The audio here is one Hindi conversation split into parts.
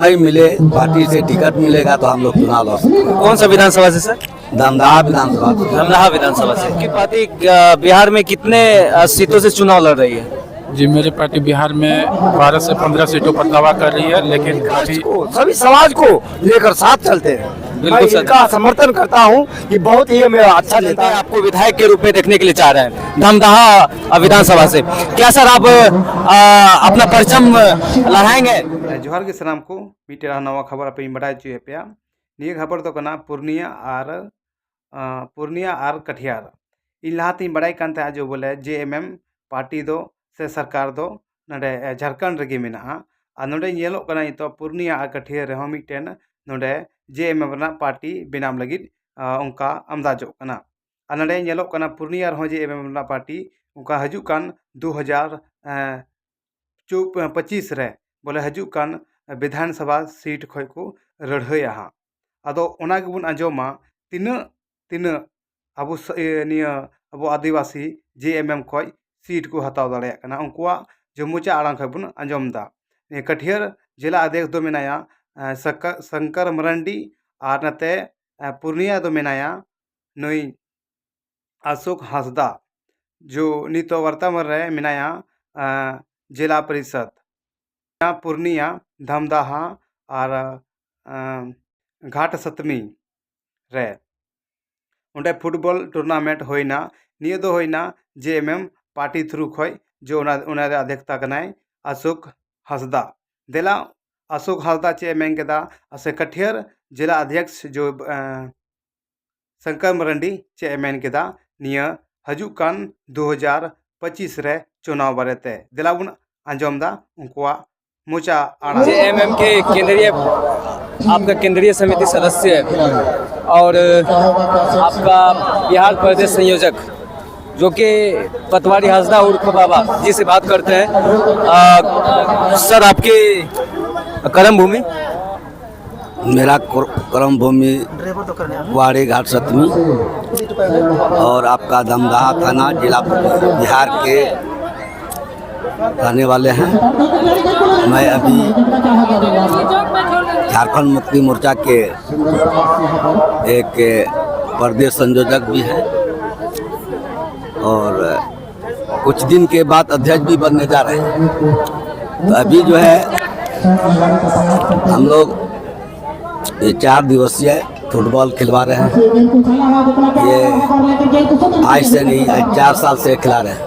समय मिले, पार्टी से टिकट मिलेगा तो हम लोग चुनाव लड़ सकते हैं। कौन सा विधानसभा से सर? दमदहा विधानसभा से। धमदाहा विधानसभा से। की पार्टी बिहार में कितने सीटों से चुनाव लड़ रही है? जी, मेरी पार्टी बिहार में 12 से 15 सीटों पर दावा कर रही है, लेकिन अभी सभी समाज को लेकर साथ चलते हैं। बिल्कुल मैं सर। इनका समर्थन करता हूँ कि बहुत ही मेरा अच्छा नेता है। आपको विधायक के रूप में देखने के लिए चाह रहे हैं धमदाहा विधानसभा से। क्या सर आप अपना परचम लहराएंगे? जोहार के सलाम को मीटेरा नवा खबर अपनी बड़ा चुए पे निये खबर तो कना पूर्णिया और कटिहार इन लहाती बड़ा कानते जो बोले JMM पार्टी दो से सरकार दो नडे झारखंड रेगे मेना नोडे नेलो कना तो पूर्णिया और कटिहार रेहो मिटेन नोडे JMM रना पार्टी बेनाम लगिद उनका अंदाजो कना नोडे नेलो कना पूर्णिया रेहो JMM रना पार्टी उनका हजू कान 2025 रे बोले हजू कान विधानसभा सीट खय को रढ़या हाँ अदो ओना गेबुन आंजोमा तीना अब निया अब आदिवासी JMM खय सीट को हताव दाड़े कना उनकुआ जो मुचा आड़ांग खय बुन आंजोम दा कटिहार जिला अध्यक्ष दो मेनाया शंकर मरांडी और नते पूर्णिया दो मेनाया नई अशोक हांसदा जो नितो वर्तमान रे मेनाया जिला परिषद पूर्णिया धमदाहा और घाट सतमी रे उन्हें फुटबॉल टूर्नामेंट होइना निये दो होइना JMM पार्टी थ्रू खय जो उन्हें अध्यक्षता कनाय अशोक हांसदा देला अशोक हांसदा चे मेन केदा से कटिहार जिला अध्यक्ष जो शंकर मरांडी चे मेन केदा निया हजू कान 2025 रे चुनाव बारेते देला बुन आंजोमदा उनकुआ मुचा आड़ा JMM के केंद्रीय आपका केंद्रीय समिति सदस्य है और आपका बिहार प्रदेश संयोजक जो कि पतवारी हांसदा उर्फ बाबा जी से बात करते हैं। सर आपकी कर्म भूमि? मेरा कर्म भूमि वाड़ी घाट सतमी और आपका दमदहा थाना जिला बिहार के रहने वाले हैं। मैं अभी झारखंड मुक्ति मोर्चा के एक प्रदेश संयोजक भी हैं और कुछ दिन के बाद अध्यक्ष भी बनने जा रहे हैं। तो अभी जो है हम लोग ये 4 दिवसीय फुटबॉल खिलवा रहे हैं। ये आज से नहीं, आज 4 साल से खिला रहे हैं।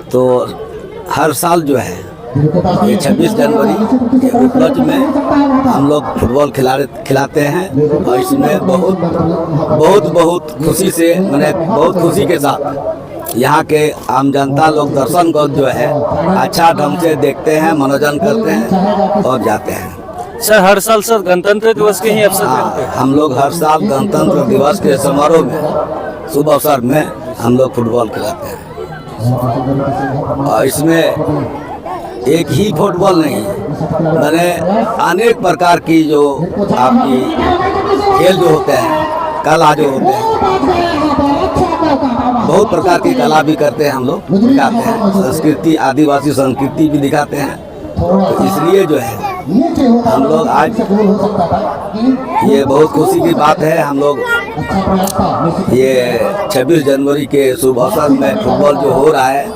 तो हर साल जो है ये 26 जनवरी के उपलक्ष्य में हम लोग फुटबॉल खिलाते हैं और इसमें बहुत खुशी से मैंने बहुत खुशी के साथ यहाँ के आम जनता लोग दर्शन को जो है अच्छा ढंग से देखते हैं, मनोरंजन करते हैं और जाते हैं। सर हर साल सर गणतंत्र दिवस के ही अवसर पे हम लोग हर साल गणतंत्र दिवस के समारोह में शुभ अवसर में हम लोग फुटबॉल खिलाते हैं। और इसमें एक ही फुटबॉल नहीं, मैंने अनेक प्रकार की जो आपकी खेल जो होते हैं, कला जो होते हैं, बहुत प्रकार की कला भी करते हैं हम लोग, दिखाते हैं। संस्कृति, आदिवासी संस्कृति भी दिखाते हैं। तो इसलिए जो है हम लोग आज ये बहुत खुशी की बात है, हम लोग ये 26 जनवरी के शुभ अवसर में फुटबॉल जो हो रहा है,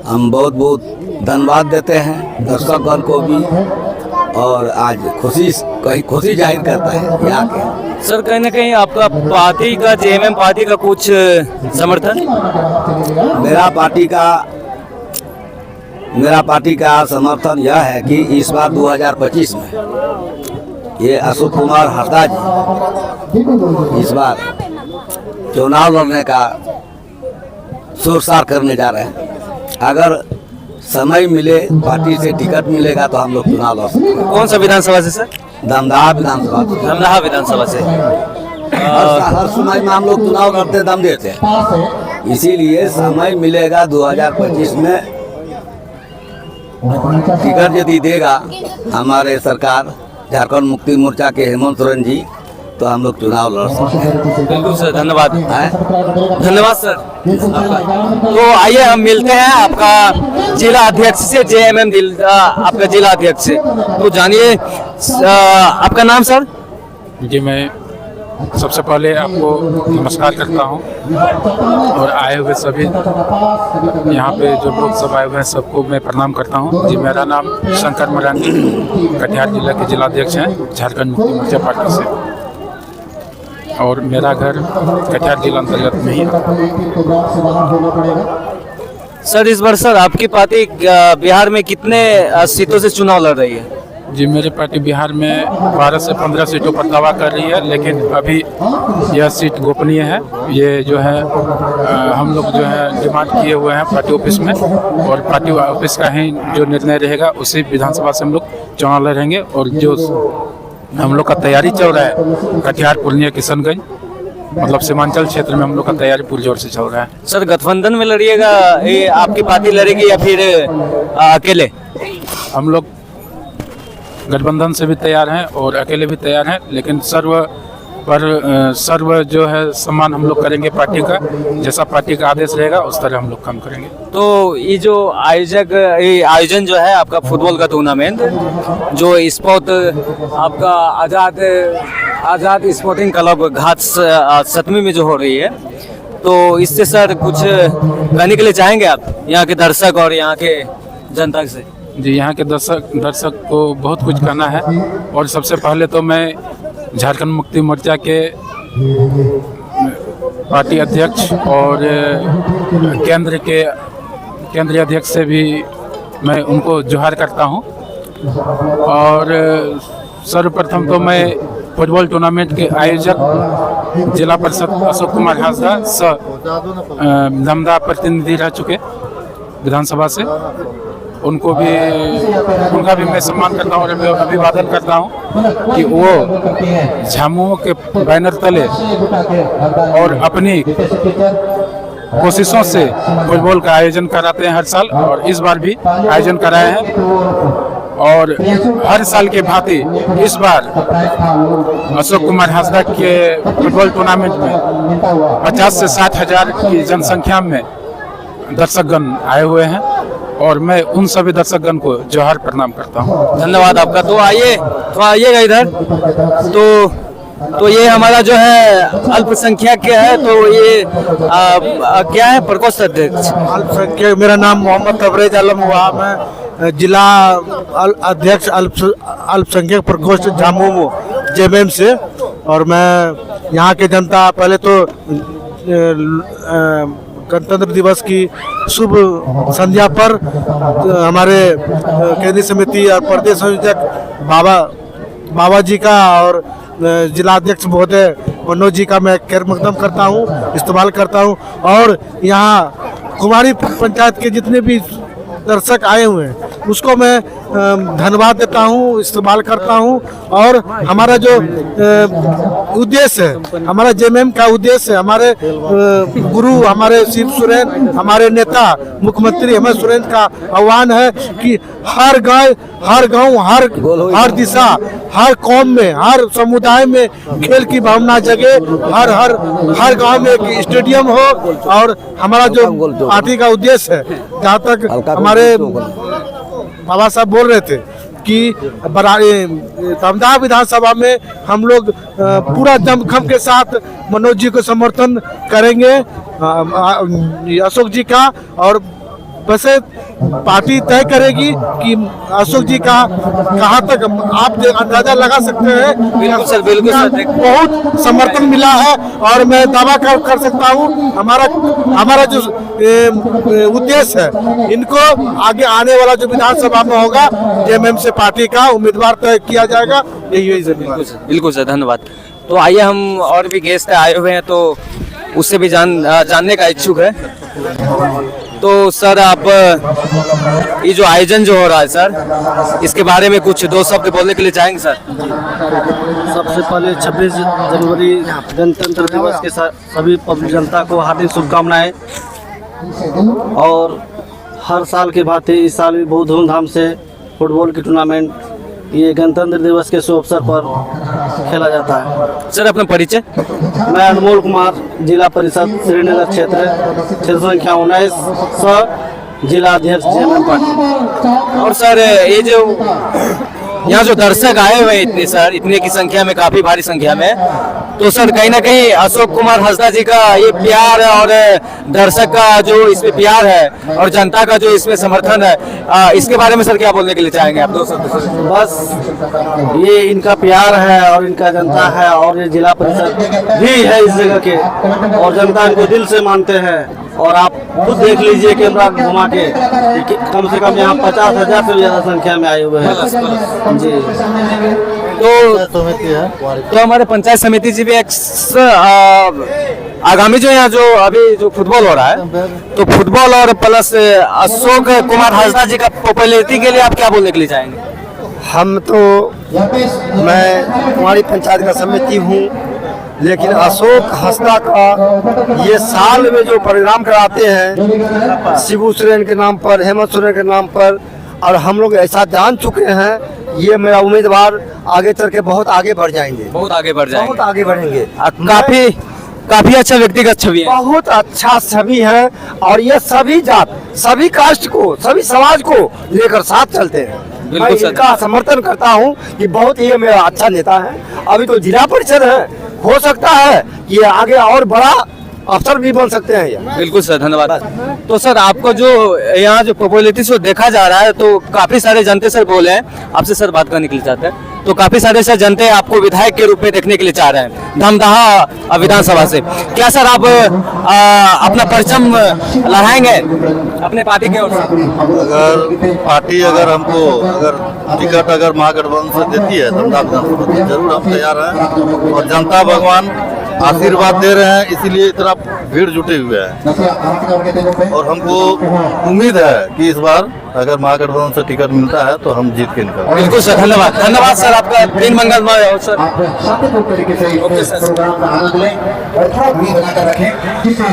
हम बहुत धन्यवाद देते हैं दर्शकगण को भी और आज खुशी जाहिर करता है यहाँ के। सर कहीं ना कहीं आपका पार्टी का JMM पार्टी का कुछ समर्थन? मेरा पार्टी का समर्थन यह है कि इस बार 2025 में ये अशोक कुमार हांसदा जी इस बार चुनाव लड़ने का शोरसार करने जा रहे हैं। अगर समय मिले, पार्टी से टिकट मिलेगा तो हम लोग चुनाव लड़ सकते हैं। कौन सा विधानसभा से सर? दमदहा विधानसभा। धमदाहा विधानसभा से। हर समय में हम लोग चुनाव लड़ते दम देते हैं, इसीलिए समय मिलेगा 2025 में टिकट यदि देगा हमारे सरकार झारखंड मुक्ति मोर्चा के हेमंत सोरेन जी तो हम लोग चुनाव लड़ सकते हैं। बिल्कुल सर, धन्यवाद। धन्यवाद सर। तो आइए हम मिलते हैं आपका जिला अध्यक्ष से, JMM आपका जिला अध्यक्ष से। तो जानिए आपका नाम सर। जी, मैं सबसे पहले आपको नमस्कार करता हूं और आए हुए सभी यहाँ पे जो लोग सब आए हुए हैं सबको मैं प्रणाम करता हूं। जी, मेरा नाम शंकर मरांडी, कटिहार जिला के जिलाध्यक्ष हैं झारखंड मुक्ति मोर्चा पार्टी से, और मेरा घर कटिहार जिला अंतर्गत में ही है। सर इस बार सर आपकी पार्टी बिहार में कितने सीटों से चुनाव लड़ रही है? जी, मेरी पार्टी बिहार में 12 से 15 सीटों पर दावा कर रही है, लेकिन अभी यह सीट गोपनीय है। ये जो है हम लोग जो है डिमांड किए हुए हैं पार्टी ऑफिस में, और पार्टी ऑफिस का ही जो निर्णय रहेगा उसी विधानसभा से हम लोग चुनाव लड़ेंगे। और जो हम लोग का तैयारी चल रहा है कटिहार, पूर्णिया, किशनगंज, मतलब सीमांचल क्षेत्र में हम लोग का तैयारी पूरी जोर से चल रहा है। सर गठबंधन में लड़िएगा, ये आपकी पार्टी लड़ेगी या फिर अकेले? हम लोग गठबंधन से भी तैयार हैं और अकेले भी तैयार हैं, लेकिन सर्व जो है सम्मान हम लोग करेंगे पार्टी का। जैसा पार्टी का आदेश रहेगा उस तरह हम लोग काम करेंगे। तो ये जो आयोजन जो है आपका फुटबॉल का टूर्नामेंट, जो स्पोर्ट आपका आज़ाद स्पोर्टिंग क्लब घाट सतमी में जो हो रही है, तो इससे सर कुछ कहने के लिए चाहेंगे आप यहाँ के दर्शक और यहाँ के जनता से? जी, यहाँ के दर्शक को बहुत कुछ कहना है, और सबसे पहले तो मैं झारखंड मुक्ति मोर्चा के पार्टी अध्यक्ष और केंद्रीय अध्यक्ष से भी मैं उनको जोहार करता हूँ। और सर्वप्रथम तो मैं फुटबॉल टूर्नामेंट के आयोजक जिला परिषद अशोक कुमार हाजरा दमदा प्रतिनिधि रह चुके विधानसभा से, उनका भी मैं सम्मान करता हूँ और अभिवादन करता हूँ कि वो झामुमो के बैनर तले और अपनी कोशिशों से फुटबॉल का आयोजन कराते हैं हर साल, और इस बार भी आयोजन कराए हैं। और हर साल के भांति इस बार अशोक कुमार हाजरा के फुटबॉल टूर्नामेंट में 50 से 60 हज़ार की जनसंख्या में दर्शकगण आए हुए हैं, और मैं उन सभी दर्शकगण को जोहार प्रणाम करता हूँ। धन्यवाद आपका। तो आइएगा इधर। तो ये हमारा जो है अल्पसंख्यक है, तो ये क्या है? प्रकोष्ठ अध्यक्ष अल्पसंख्यक। मेरा नाम मोहम्मद तबरेज आलम हुआ, मैं जिला अध्यक्ष अल्पसंख्यक प्रकोष्ठ झामुमो JMM से। और मैं यहाँ के जनता, पहले तो गणतंत्र दिवस की शुभ संध्या पर हमारे केंद्रीय समिति और प्रदेश संयोजक बाबा जी का और जिलाध्यक्ष महोदय मनोज जी का मैं खैर मकदम करता हूँ, इस्तेमाल करता हूँ। और यहाँ कुमारी पंचायत के जितने भी दर्शक आए हुए हैं उसको मैं धन्यवाद देता हूँ, इस्तेमाल करता हूँ। और हमारा जो उद्देश्य है, हमारा JMM का उद्देश्य है, हमारे गुरु, हमारे शिव सोरेन, हमारे नेता मुख्यमंत्री हेमंत सोरेन का आह्वान है कि हर गांव, हर दिशा, हर कौम में, हर समुदाय में खेल की भावना जगे। हर गांव में एक स्टेडियम हो। और हमारा जो पार्टी का उद्देश्य है, जहाँ तक हमारे बाबा साहब बोल रहे थे कि दमदा विधानसभा में हम लोग पूरा दमखम के साथ मनोज जी को समर्थन करेंगे, अशोक जी का। और वैसे पार्टी तय करेगी कि अशोक जी का कहाँ तक, आप अंदाजा लगा सकते हैं। बिल्कुल सर, बिल्कुल सर। बहुत समर्थन मिला है, और मैं दावा कर सकता हूँ हमारा जो उद्देश्य है, इनको आगे आने वाला जो विधानसभा में होगा JMM से पार्टी का उम्मीदवार तय किया जाएगा। यही बिल्कुल सर, धन्यवाद। तो आइए हम और भी गेस्ट आए हुए हैं, तो उससे भी जानने का इच्छुक है। तो सर आप ये जो आयोजन जो हो रहा है सर, इसके बारे में कुछ 2 शब्द बोलने के लिए चाहेंगे सर? सबसे पहले 26 जनवरी गणतंत्र दिवस के सभी पब्लिक जनता को हार्दिक शुभकामनाएं। और हर साल के भांति इस साल भी बहुत धूमधाम से फुटबॉल की टूर्नामेंट ये गणतंत्र दिवस के शुभ अवसर पर खेला जाता है। सर अपना परिचय। मैं अनमोल कुमार, जिला परिषद श्रीनगर क्षेत्र संख्या 19 जिला अध्यक्ष जेएमएम पार्टी। और सर ये जो यहाँ जो दर्शक आए हुए हैं इतने की संख्या में, काफी भारी संख्या में, तो सर कहीं ना कहीं अशोक कुमार हंसदा जी का ये प्यार और दर्शक का जो इसमें प्यार है और जनता का जो इसमें समर्थन है, इसके बारे में सर क्या बोलने के लिए चाहेंगे आप दोस्तों? बस ये इनका प्यार है और इनका जनता है और ये जिला परिषद भी है इस जगह के, और जनता इनको दिल से मानते हैं। और आप खुद देख लीजिए कैमरा घुमा के कि कम से कम यहाँ 50,000 से ज्यादा संख्या में आए हुए हैं जी। तो हमारे पंचायत समिति जी भी एक आगामी जो यहाँ जो अभी जो फुटबॉल हो रहा है, तो फुटबॉल और प्लस अशोक कुमार हंसदा जी का पॉपुलैरिटी के लिए आप क्या बोलने के लिए चाहेंगे? हम तो मैं हमारी पंचायत का समिति हूँ, लेकिन अशोक हंसदा का ये साल में जो प्रोग्राम कराते हैं शिबू सोरेन के नाम पर, हेमंत सोरेन के नाम पर, और हम लोग ऐसा जान चुके हैं, ये मेरा उम्मीदवार आगे चल के बहुत आगे बढ़ जाएंगे, बहुत आगे बढ़ जाएंगे, बहुत आगे बढ़ेंगे। काफी अच्छा व्यक्तिगत छवि है, बहुत अच्छा छवि है, और ये सभी जात, सभी कास्ट को, सभी समाज को लेकर साथ चलते हैं। मैं इनका समर्थन करता हूँ कि बहुत ही मेरा अच्छा नेता है। अभी तो जिला परिषद है, हो सकता है ये आगे और बड़ा अफसर भी बन सकते हैं ये। बिल्कुल सर, धन्यवाद। तो सर आपको जो यहाँ जो पॉपुलैरिटी से देखा जा रहा है, तो काफी सारे जनते सर बोले हैं आपसे, सर बात करने के लिए चाहते हैं, तो काफी सारे सर जनते आपको विधायक के रूप में देखने के लिए चाह रहे हैं धमदाहा विधानसभा से। क्या सर आप अपना परचम लहराएंगे अपने पार्टी के ओर से? अगर पार्टी हमको टिकट अगर महागठबंधन से देती है धमदाहा विधानसभा, तो जरूर हम तैयार हैं, और जनता भगवान आशीर्वाद दे रहे हैं, इसीलिए इतना भीड़ जुटे हुए हैं। और हमको उम्मीद है कि इस बार अगर महागठबंधन से टिकट मिलता है तो हम जीत के निकलेंगे। बिल्कुल सर, धन्यवाद। धन्यवाद सर, आपका दिन मंगलमय हो सर। शांतिपूर्ण तरीके से इस प्रोग्राम का आनंद लें और थोड़ा भी बनाकर रखें, जिससे